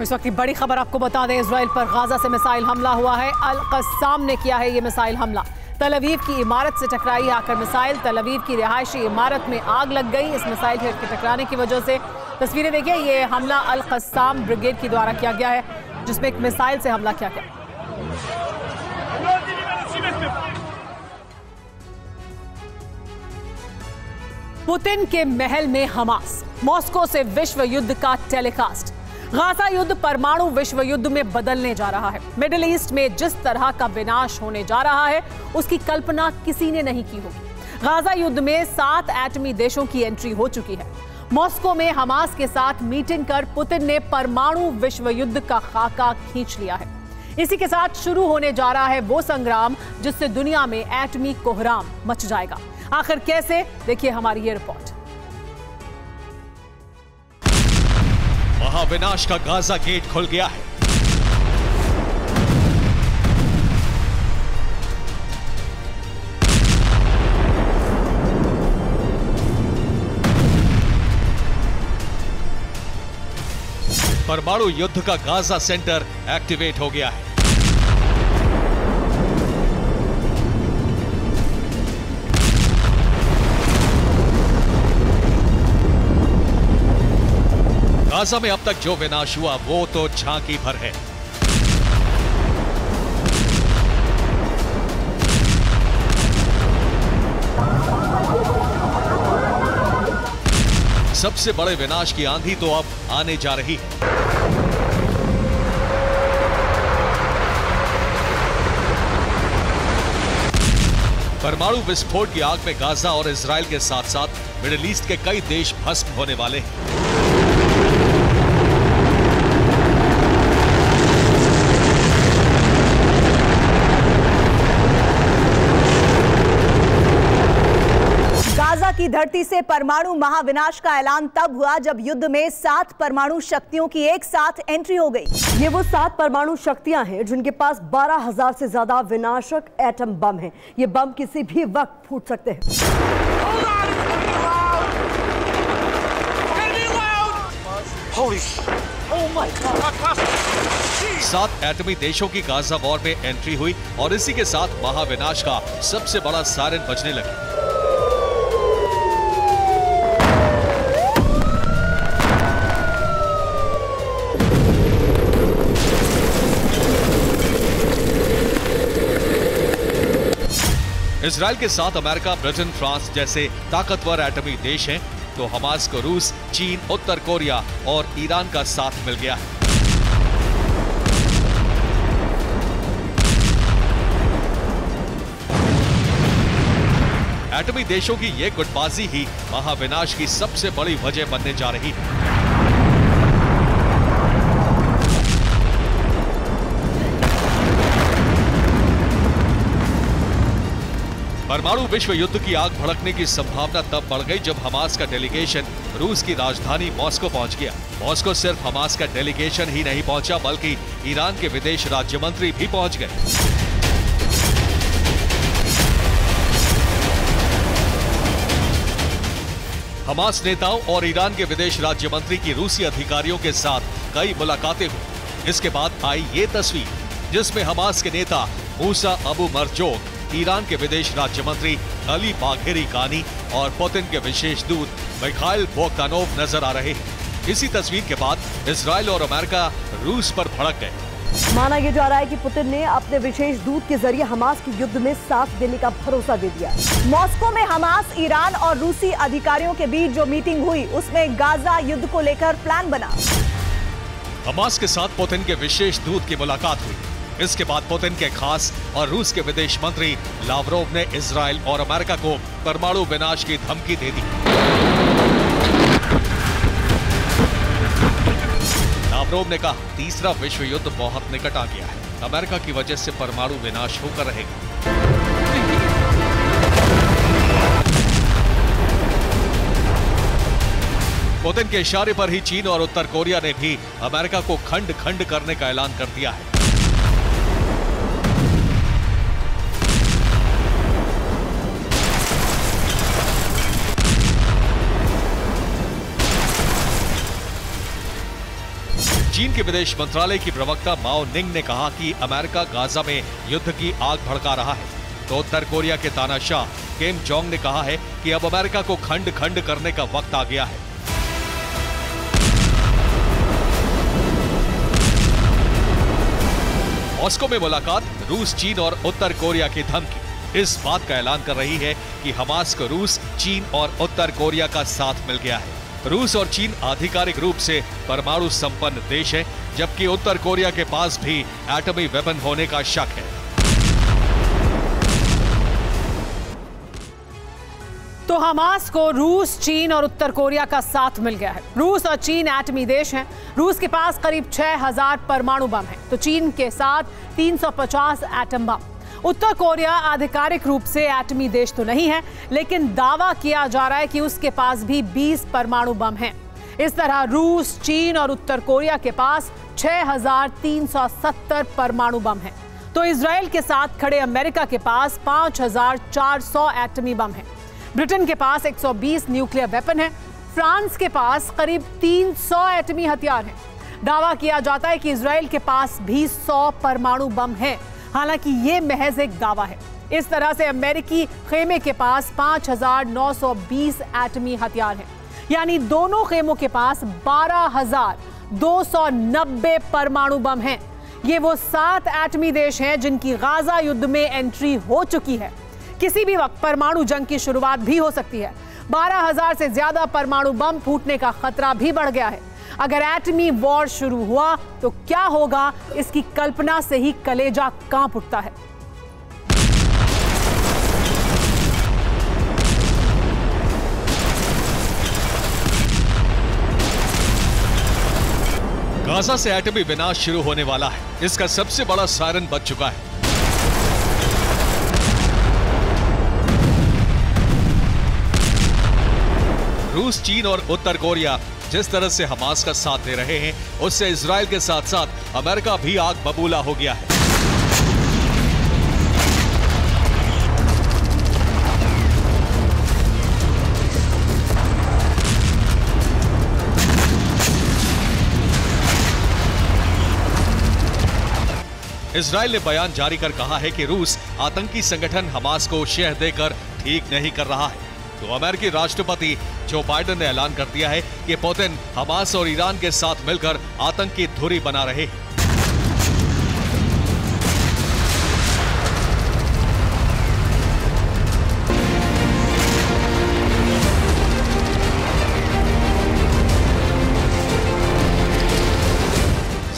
इस वक्त की बड़ी खबर आपको बता दें, इजराइल पर गाजा से मिसाइल हमला हुआ है। अल-कस्साम ने किया है ये मिसाइल हमला। तल अवीव की इमारत से टकराई आकर मिसाइल। तल अवीव की रिहायशी इमारत में आग लग गई इस मिसाइल के टकराने की वजह से। तस्वीरें देखिए, ये हमला अल-कस्साम ब्रिगेड के द्वारा किया गया है, जिसमें एक मिसाइल से हमला किया गया। पुतिन के महल में हमास, मॉस्को से विश्व युद्ध का टेलीकास्ट। गाजा युद्ध परमाणु विश्व युद्ध में बदलने जा रहा है। मिडिल ईस्ट में जिस तरह का विनाश होने जा रहा है उसकी कल्पना किसी ने नहीं की होगी। गाजा युद्ध में 7 एटमी देशों की एंट्री हो चुकी है। मॉस्को में हमास के साथ मीटिंग कर पुतिन ने परमाणु विश्व युद्ध का खाका खींच लिया है। इसी के साथ शुरू होने जा रहा है वो संग्राम जिससे दुनिया में एटमी कोहराम मच जाएगा। आखिर कैसे, देखिए हमारी ये रिपोर्ट। महाविनाश का गाजा गेट खुल गया है। परमाणु युद्ध का गाजा सेंटर एक्टिवेट हो गया है। गाजा में अब तक जो विनाश हुआ वो तो झांकी भर है। सबसे बड़े विनाश की आंधी तो अब आने जा रही है। परमाणु विस्फोट की आग में गाजा और इजराइल के साथ साथ मिडिल ईस्ट के कई देश भस्म होने वाले हैं। की धरती से परमाणु महाविनाश का ऐलान तब हुआ जब युद्ध में 7 परमाणु शक्तियों की एक साथ एंट्री हो गई। ये वो 7 परमाणु शक्तियां हैं जिनके पास 12,000 से ज्यादा विनाशक एटम बम हैं। ये बम किसी भी वक्त फूट सकते हैं। 7 एटमी देशों की गाजा वॉर में एंट्री हुई और इसी के साथ महाविनाश का सबसे बड़ा सायरन बजने लगा। इजराइल के साथ अमेरिका, ब्रिटेन, फ्रांस जैसे ताकतवर एटमी देश हैं, तो हमास को रूस, चीन, उत्तर कोरिया और ईरान का साथ मिल गया है। एटमी देशों की ये गुटबाजी ही महाविनाश की सबसे बड़ी वजह बनने जा रही है। परमाणु विश्व युद्ध की आग भड़कने की संभावना तब बढ़ गई जब हमास का डेलीगेशन रूस की राजधानी मॉस्को पहुंच गया। मॉस्को सिर्फ हमास का डेलीगेशन ही नहीं पहुंचा बल्कि ईरान के विदेश राज्य मंत्री भी पहुंच गए। हमास नेताओं और ईरान के विदेश राज्य मंत्री की रूसी अधिकारियों के साथ कई मुलाकातें हुई। इसके बाद आई ये तस्वीर जिसमें हमास के नेता मूसा अबू मरजोक, ईरान के विदेश राज्य मंत्री अली बाघेरी कानी और पुतिन के विशेष दूत मिखाइल बोगदानोव नजर आ रहे हैं। इसी तस्वीर के बाद इजराइल और अमेरिका रूस पर भड़क गए। माना यह जा रहा है कि पुतिन ने अपने विशेष दूत के जरिए हमास के युद्ध में साथ देने का भरोसा दे दिया। मॉस्को में हमास, ईरान और रूसी अधिकारियों के बीच जो मीटिंग हुई उसमें गाजा युद्ध को लेकर प्लान बना। हमास के साथ पुतिन के विशेष दूत की मुलाकात हुई। इसके बाद पुतिन के खास और रूस के विदेश मंत्री लावरोव ने इजराइल और अमेरिका को परमाणु विनाश की धमकी दे दी। लावरोव ने कहा, तीसरा विश्व युद्ध बहुत निकट आ गया है। अमेरिका की वजह से परमाणु विनाश होकर रहेगा। पुतिन के इशारे पर ही चीन और उत्तर कोरिया ने भी अमेरिका को खंड खंड करने का ऐलान कर दिया है। चीन के विदेश मंत्रालय की प्रवक्ता माओ निंग ने कहा कि अमेरिका गाजा में युद्ध की आग भड़का रहा है, तो उत्तर कोरिया के तानाशाह किम जोंग ने कहा है कि अब अमेरिका को खंड खंड करने का वक्त आ गया है। मॉस्को में मुलाकात, रूस, चीन और उत्तर कोरिया की धमकी इस बात का ऐलान कर रही है कि हमास को रूस, चीन और उत्तर कोरिया का साथ मिल गया है। रूस और चीन आधिकारिक रूप से परमाणु संपन्न देश है, जबकि उत्तर कोरिया के पास भी एटमी वेपन होने का शक है। तो हमास को रूस, चीन और उत्तर कोरिया का साथ मिल गया है। रूस और चीन एटमी देश हैं। रूस के पास करीब 6000 परमाणु बम हैं, तो चीन के साथ 350 एटम बम। उत्तर कोरिया आधिकारिक रूप से एटमी देश तो नहीं है, लेकिन दावा किया जा रहा है कि उसके पास भी 20 परमाणु बम हैं। इस तरह रूस, चीन और उत्तर कोरिया के पास 6370 परमाणु बम हैं। तो इजराइल के साथ खड़े अमेरिका के पास 5400 एटमी बम हैं। ब्रिटेन के पास 120 न्यूक्लियर वेपन है। फ्रांस के पास करीब 300 एटमी हथियार हैं। दावा किया जाता है कि इजराइल के पास भी 100 परमाणु बम हैं। हालांकि ये महज एक दावा है। इस तरह से अमेरिकी खेमे के पास 5920 एटमी हथियार हैं, यानी दोनों खेमों के पास 12290 परमाणु बम हैं। ये वो 7 एटमी देश हैं जिनकी गाजा युद्ध में एंट्री हो चुकी है। किसी भी वक्त परमाणु जंग की शुरुआत भी हो सकती है। 12000 से ज्यादा परमाणु बम फूटने का खतरा भी बढ़ गया है। अगर एटमी वॉर शुरू हुआ तो क्या होगा, इसकी कल्पना से ही कलेजा कांप उठता है। गाजा से एटमी विनाश शुरू होने वाला है। इसका सबसे बड़ा सायरन बज चुका है। रूस, चीन और उत्तर कोरिया जिस तरह से हमास का साथ दे रहे हैं, उससे इजराइल के साथ साथ अमेरिका भी आग बबूला हो गया है। इजराइल ने बयान जारी कर कहा है कि रूस आतंकी संगठन हमास को शह देकर ठीक नहीं कर रहा है। तो अमेरिकी राष्ट्रपति जो बाइडेन ने ऐलान कर दिया है कि पुतिन हमास और ईरान के साथ मिलकर आतंक की धुरी बना रहे हैं।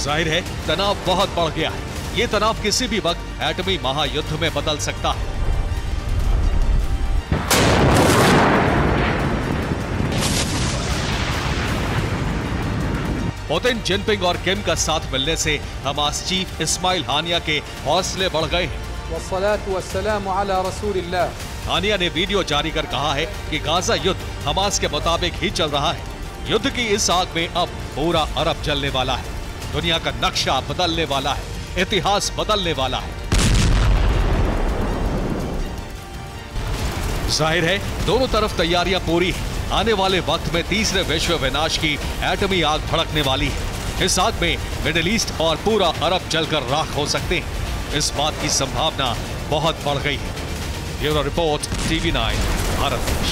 जाहिर है तनाव बहुत बढ़ गया है। ये तनाव किसी भी वक्त एटमी महायुद्ध में बदल सकता है। पुतिन, जिनपिंग और किम का साथ मिलने से हमास चीफ इस्माइल हानिया के हौसले बढ़ गए हैं। वस्सलातु वस्सलामु अला रसूलिल्लाह। हानिया ने वीडियो जारी कर कहा है कि गाजा युद्ध हमास के मुताबिक ही चल रहा है। युद्ध की इस आग में अब पूरा अरब जलने वाला है। दुनिया का नक्शा बदलने वाला है, इतिहास बदलने वाला है। जाहिर है दोनों तरफ तैयारियां पूरी हैं। आने वाले वक्त में तीसरे विश्व विनाश की एटमी आग भड़कने वाली है। इस आग में मिडिल ईस्ट और पूरा अरब जलकर राख हो सकते हैं। इस बात की संभावना बहुत बढ़ गई है। ब्यूरो रिपोर्ट, TV9 भारत देश।